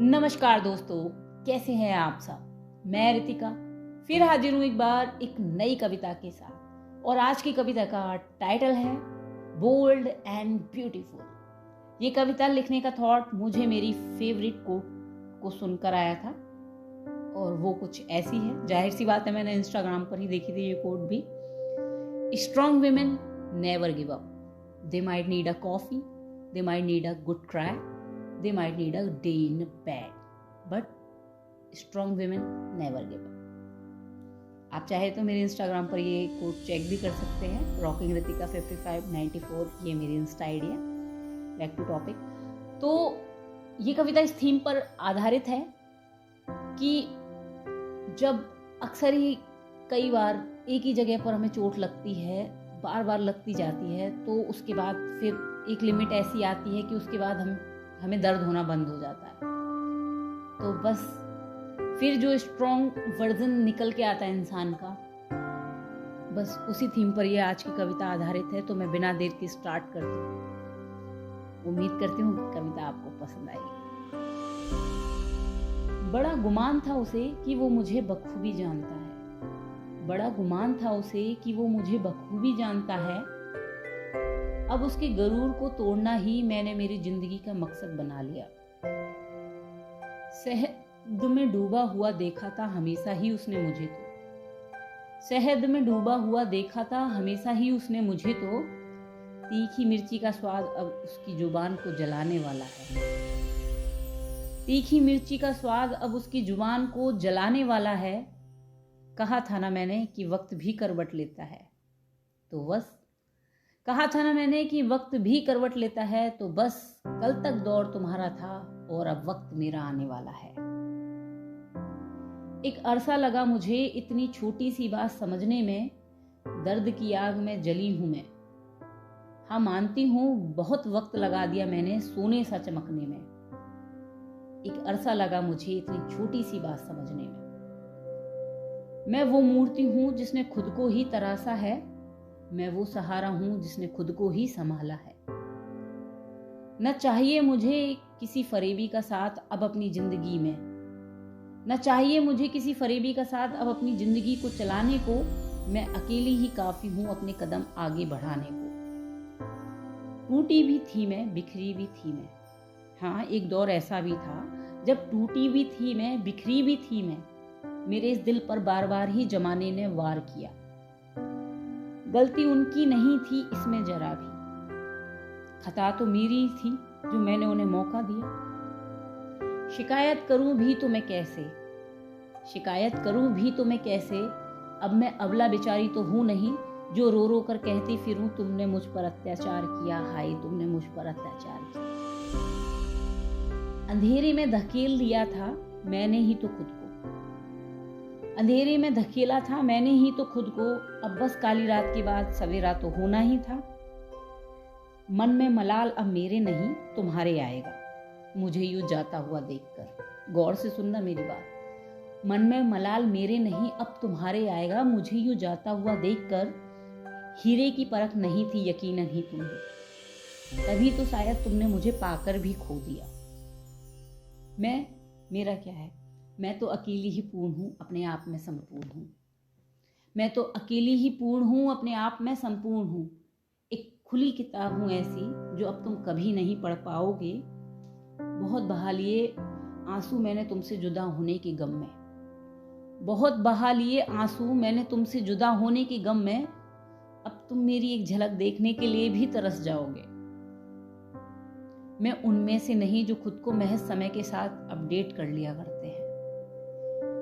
नमस्कार दोस्तों, कैसे हैं आप सब। मैं रितिका फिर हाजिर हूँ एक बार एक नई कविता के साथ। और आज की कविता का टाइटल है बोल्ड एंड ब्यूटीफुल। ये कविता लिखने का थॉट मुझे मेरी फेवरेट कोट को सुनकर आया था और वो कुछ ऐसी है। जाहिर सी बात है, मैंने इंस्टाग्राम पर ही देखी थी ये कोट भी। Strong women never give up. They might need a coffee, they might need a good cry, they might need a day in bed, but strong women never give up. आप चाहे तो मेरे Instagram पर ये coat check भी कर सकते हैं। रॉकिंग रितिका 5594 ये मेरी इंस्टा आईडी है। Back to topic. तो ये कविता इस थीम पर आधारित है कि जब अक्सर ही कई बार एक ही जगह पर हमें चोट लगती है, बार बार लगती जाती है, तो उसके बाद फिर एक लिमिट ऐसी आती है कि उसके बाद हमें दर्द होना बंद हो जाता है। तो बस फिर जो स्ट्रॉन्ग वर्जन निकल के आता है इंसान का, बस उसी थीम पर ये आज की कविता आधारित है। तो मैं बिना देर के स्टार्ट करती हूँ। उम्मीद करती हूँ कि कविता आपको पसंद आएगी। बड़ा गुमान था उसे कि वो मुझे बखूबी जानता है। बड़ा गुमान था उसे कि वो मुझे बखूबी जानता है। अब उसके गरूर को तोड़ना ही मैंने मेरी जिंदगी का मकसद बना लिया। शहद में डूबा हुआ देखा था हमेशा ही उसने मुझे तो। शहद में डूबा हुआ देखा था हमेशा ही उसने मुझे तो। तीखी मिर्ची का स्वाद अब उसकी जुबान को जलाने वाला है। तीखी मिर्ची का स्वाद अब उसकी जुबान को जलाने वाला है। कहा था ना मैंने कि वक्त भी करवट लेता है, तो बस कहा था ना मैंने कि वक्त भी करवट लेता है, तो बस कल तक दौर तुम्हारा था और अब वक्त मेरा आने वाला है। एक अरसा लगा मुझे इतनी छोटी सी बात समझने में। दर्द की आग में जली हूं मैं। हाँ मानती हूं, बहुत वक्त लगा दिया मैंने सोने सा चमकने में। एक अरसा लगा मुझे इतनी छोटी सी बात समझने में। मैं वो मूर्ति हूं जिसने खुद को ही तरासा है। मैं वो सहारा हूं जिसने खुद को ही संभाला है। न चाहिए मुझे किसी फरेबी का साथ अब अपनी जिंदगी में। न चाहिए मुझे किसी फरेबी का साथ अब अपनी जिंदगी को चलाने को। मैं अकेली ही काफी हूं अपने कदम आगे बढ़ाने को। टूटी भी थी मैं, बिखरी भी थी मैं। हाँ, एक दौर ऐसा भी था जब टूटी भी थी मैं, बिखरी भी थी मैं। मेरे इस दिल पर बार बार ही जमाने ने वार किया। गलती उनकी नहीं थी इसमें जरा भी। खता तो मेरी थी जो मैंने उन्हें मौका दिया। शिकायत करूं भी तो मैं कैसे, शिकायत करूं भी तो मैं कैसे। अब मैं अबला बेचारी तो हूं नहीं जो रो रो कर कहती फिरूं तुमने मुझ पर अत्याचार किया, हाय तुमने मुझ पर अत्याचार किया। अंधेरे में धकेल दिया था मैंने ही तो खुद को। अंधेरे में धकेला था मैंने ही तो खुद को। अब बस काली रात के बाद सवेरा तो होना ही था। मन में मलाल अब मेरे नहीं तुम्हारे आएगा, मुझे यूं जाता हुआ देखकर। गौर से सुनना मेरी बात। मन में मलाल मेरे नहीं अब तुम्हारे आएगा, मुझे यूं जाता हुआ देखकर। हीरे की परख नहीं थी यकीनन ही तुम्हें, तभी तो शायद तुमने मुझे पाकर भी खो दिया। मेरा क्या है, मैं तो अकेली ही पूर्ण हूँ अपने आप में संपूर्ण हूँ। मैं तो अकेली ही पूर्ण हूँ अपने आप में संपूर्ण हूँ। एक खुली किताब हूँ ऐसी जो अब तुम कभी नहीं पढ़ पाओगे। बहुत बहा लिए आंसू मैंने तुमसे जुदा होने के गम में। बहुत बहा लिए आंसू मैंने तुमसे जुदा होने के गम में। अब तुम मेरी एक झलक देखने के लिए भी तरस जाओगे। मैं उनमें से नहीं जो खुद को महज समय के साथ अपडेट कर लिया करते हैं।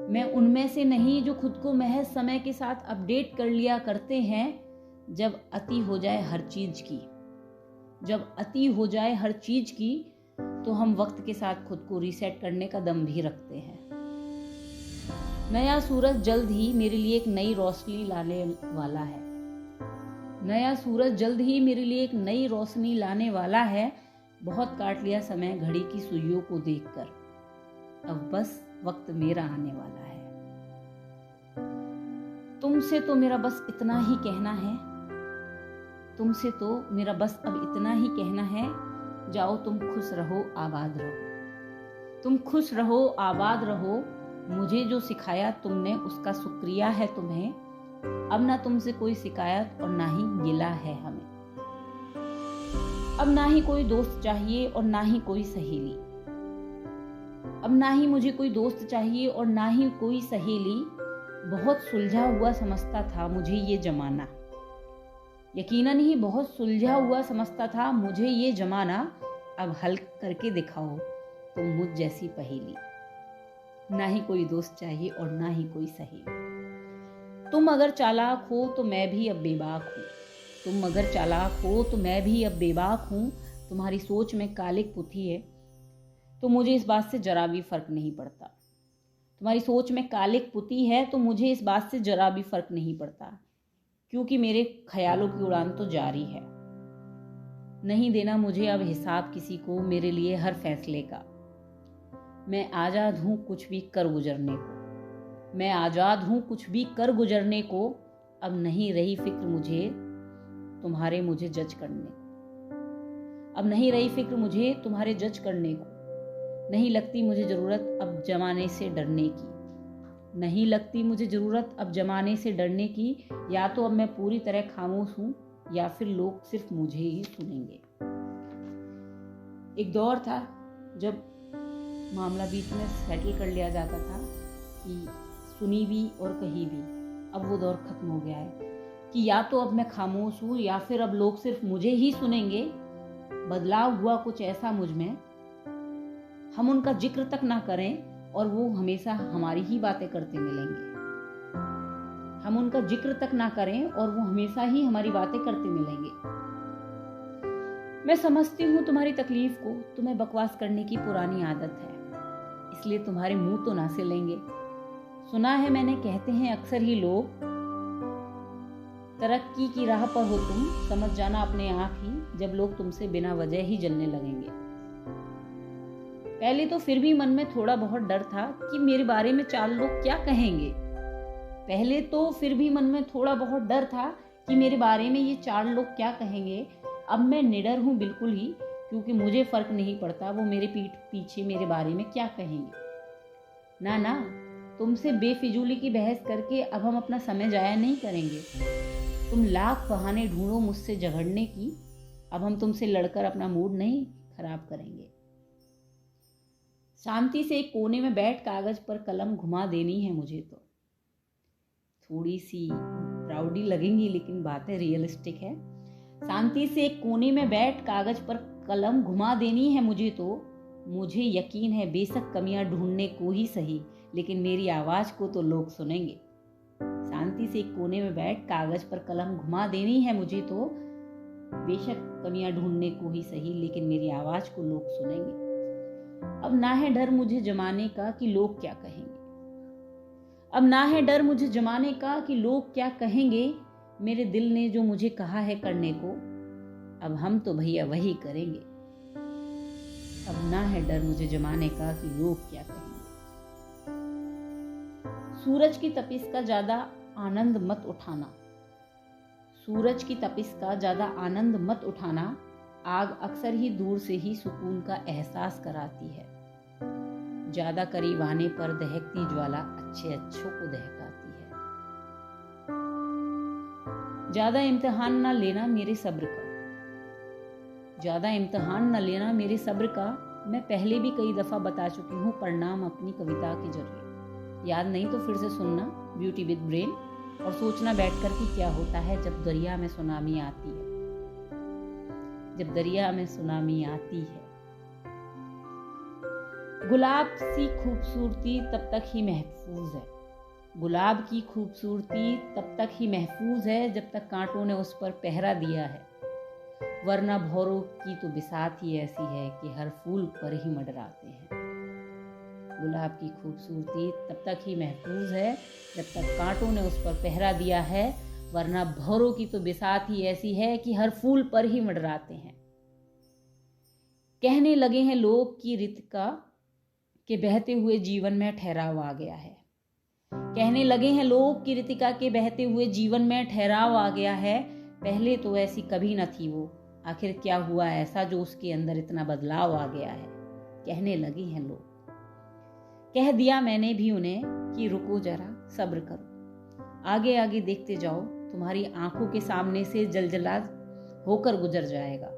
मैं उनमें से नहीं जो खुद को महज समय के साथ अपडेट कर लिया करते हैं। जब अति हो जाए हर चीज की, जब अति हो जाए हर चीज की, तो हम वक्त के साथ खुद को रीसेट करने का दम भी रखते हैं। नया सूरज जल्द ही मेरे लिए एक नई रोशनी लाने वाला है। नया सूरज जल्द ही मेरे लिए एक नई रोशनी लाने वाला है। बहुत काट लिया समय घड़ी की सुइयों को देखकर, अब बस वक्त मेरा आने वाला है। तुमसे तो मेरा बस इतना ही कहना है। तुमसे तो मेरा बस अब इतना ही कहना है। जाओ तुम खुश रहो, आबाद रहो। तुम खुश रहो, आबाद रहो। मुझे जो सिखाया तुमने उसका शुक्रिया है तुम्हें। अब ना तुमसे कोई शिकायत और ना ही गिला है हमें। अब ना ही कोई दोस्त चाहिए और ना ही कोई सहेली। अब ना ही मुझे कोई दोस्त चाहिए और ना ही कोई सहेली। बहुत सुलझा हुआ समझता था मुझे ये जमाना। यकीनन ही बहुत सुलझा हुआ समझता था मुझे ये जमाना। अब हल करके दिखाओ तुम मुझ जैसी पहेली। ना ही कोई दोस्त चाहिए और ना ही कोई सहेली। तुम अगर चालाक हो तो मैं भी अब बेबाक हूँ। तुम अगर चालाक हो तो मैं भी अब बेबाक हूँ। तुम्हारी सोच में कालिक पुती है तो मुझे इस बात से जरा भी फर्क नहीं पड़ता। तुम्हारी सोच में कालिक पुती है तो मुझे इस बात से जरा भी फर्क नहीं पड़ता, क्योंकि मेरे ख्यालों की उड़ान तो जारी है। नहीं देना मुझे अब हिसाब किसी को मेरे लिए हर फैसले का। मैं आजाद हूं कुछ भी कर गुजरने को। मैं आजाद हूं कुछ भी कर गुजरने को। अब नहीं रही फिक्र मुझे तुम्हारे मुझे जज करने को। अब नहीं रही फिक्र मुझे तुम्हारे जज करने को। नहीं लगती मुझे जरूरत अब जमाने से डरने की। नहीं लगती मुझे जरूरत अब जमाने से डरने की। या तो अब मैं पूरी तरह खामोश हूं या फिर लोग सिर्फ मुझे ही सुनेंगे। एक दौर था जब मामला बीच में सेटल कर लिया जाता था कि सुनी भी और कही भी। अब वो दौर खत्म हो गया है कि या तो अब मैं खामोश हूँ या फिर अब लोग सिर्फ मुझे ही सुनेंगे। बदलाव हुआ कुछ ऐसा मुझ में, हम उनका जिक्र तक ना करें और वो हमेशा हमारी ही बातें करते मिलेंगे। हम उनका जिक्र तक ना करें और वो हमेशा ही हमारी बातें करते मिलेंगे। मैं समझती हूँ तुम्हारी तकलीफ को, तुम्हें बकवास करने की पुरानी आदत है, इसलिए तुम्हारे मुंह तो ना से लेंगे। सुना है मैंने, कहते हैं अक्सर ही लोग, तरक्की की राह पर हो तुम, समझ जाना अपने आप ही जब लोग तुमसे बिना वजह ही जलने लगेंगे। पहले तो फिर भी मन में थोड़ा बहुत डर था कि मेरे बारे में चार लोग क्या कहेंगे। पहले तो फिर भी मन में थोड़ा बहुत डर था कि मेरे बारे में ये चार लोग क्या कहेंगे। अब मैं निडर हूँ बिल्कुल ही, क्योंकि मुझे फर्क नहीं पड़ता वो मेरे पीठ पीछे मेरे बारे में क्या कहेंगे। ना ना, तुमसे बेफिजूली की बहस करके अब हम अपना समय जाया नहीं करेंगे। तुम लाख बहाने ढूंढो मुझसे झगड़ने की, अब हम तुमसे लड़कर अपना मूड नहीं खराब करेंगे। शांति से एक कोने में बैठ कागज पर कलम घुमा देनी है मुझे तो। थोड़ी सी प्राउडी लगेंगी लेकिन बातें रियलिस्टिक है। शांति से एक कोने में बैठ कागज पर कलम घुमा देनी है मुझे तो। मुझे यकीन है बेशक कमियां ढूंढने को ही सही, लेकिन मेरी आवाज को तो लोग सुनेंगे। शांति से एक कोने में बैठ कागज पर कलम घुमा देनी है मुझे तो। बेशक कमियां ढूंढने को ही सही, लेकिन मेरी आवाज को लोग सुनेंगे। अब ना है डर मुझे जमाने का कि लोग क्या कहेंगे। अब ना है डर मुझे जमाने का कि लोग क्या कहेंगे। मेरे दिल ने जो मुझे कहा है करने को, अब हम तो भैया वही करेंगे। अब ना है डर मुझे जमाने का कि लोग क्या कहेंगे। सूरज की तपिश का ज्यादा आनंद मत उठाना। सूरज की तपिश का ज्यादा आनंद मत उठाना। आग अक्सर ही दूर से ही सुकून का एहसास कराती है। ज्यादा करीब आने पर दहकती ज्वाला अच्छे अच्छों को दहकाती है। ज्यादा इम्तिहान ना लेना मेरे सब्र का। ज्यादा इम्तिहान ना लेना मेरे सब्र का। मैं पहले भी कई दफा बता चुकी हूँ परिणाम अपनी कविता के जरिए। याद नहीं तो फिर से सुनना ब्यूटी विद ब्रेन, और सोचना बैठकर कि क्या होता है जब दरिया में सुनामी आती है। जब दरिया में सुनामी आती है। गुलाब सी खूबसूरती तब तक ही महफूज है। गुलाब की खूबसूरती तब तक ही महफूज है जब तक कांटों ने उस पर पहरा दिया है। वरना भौरों की तो बिसात ही ऐसी है कि हर फूल पर ही मंडराते हैं। गुलाब की खूबसूरती तब तक ही महफूज है जब तक कांटों ने उस पर पहरा दिया है। वरना भौरों की तो बिसात ही ऐसी है कि हर फूल पर ही मंडराते हैं। कहने लगे हैं लोग कि रितिका के बहते हुए जीवन में ठहराव आ गया है। कहने लगे हैं लोग कि रितिका के बहते हुए जीवन में ठहराव आ गया है। पहले तो ऐसी कभी न थी वो, आखिर क्या हुआ ऐसा जो उसके अंदर इतना बदलाव आ गया है। कहने लगे हैं लोग। कह दिया मैंने भी उन्हें कि रुको जरा, सब्र करो, आगे आगे देखते जाओ, तुम्हारी आंखों के सामने से जलजला होकर गुजर जाएगा।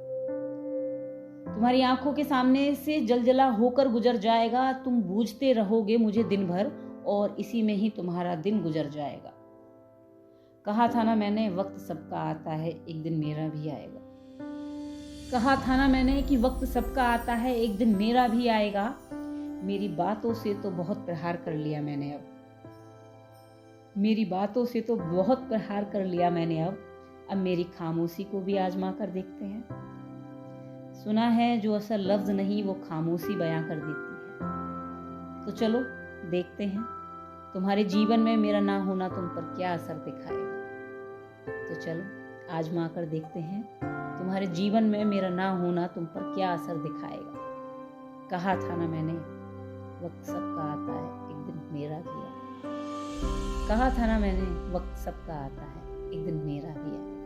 तुम्हारी आंखों के सामने से जलजला होकर गुजर जाएगा। तुम बूझते रहोगे मुझे दिन भर और इसी में ही तुम्हारा दिन गुजर जाएगा। कहा था ना मैंने, वक्त सबका आता है, एक दिन मेरा भी आएगा। कहा था ना मैंने कि वक्त सबका आता है, एक दिन मेरा भी आएगा। मेरी बातों से तो बहुत प्रहार कर लिया मैंने अब। मेरी बातों से तो बहुत प्रहार कर लिया मैंने अब मेरी खामोशी को भी आजमा कर देखते हैं। सुना है जो असल लफ्ज नहीं वो खामोशी बयां कर देती है। तो चलो देखते हैं तुम्हारे जीवन में मेरा ना होना तुम पर क्या असर दिखाएगा। तो चलो आजमा कर देखते हैं तुम्हारे जीवन में मेरा ना होना तुम पर क्या असर दिखाएगा। कहा था ना मैंने, वक्त सबका आता है, एक दिन मेरा भी आएगा। कहा था ना मैंने, वक्त सबका आता है, एक दिन मेरा भी आएगा।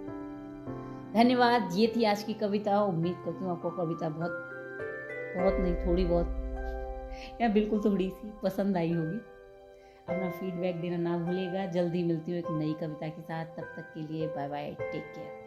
धन्यवाद। ये थी आज की कविता। उम्मीद करती हूँ आपको कविता बहुत नहीं, थोड़ी बहुत या बिल्कुल थोड़ी सी पसंद आई होगी। अपना फीडबैक देना ना भूलिएगा। जल्दी मिलती हूँ एक नई कविता के साथ। तब तक के लिए बाय बाय, टेक केयर।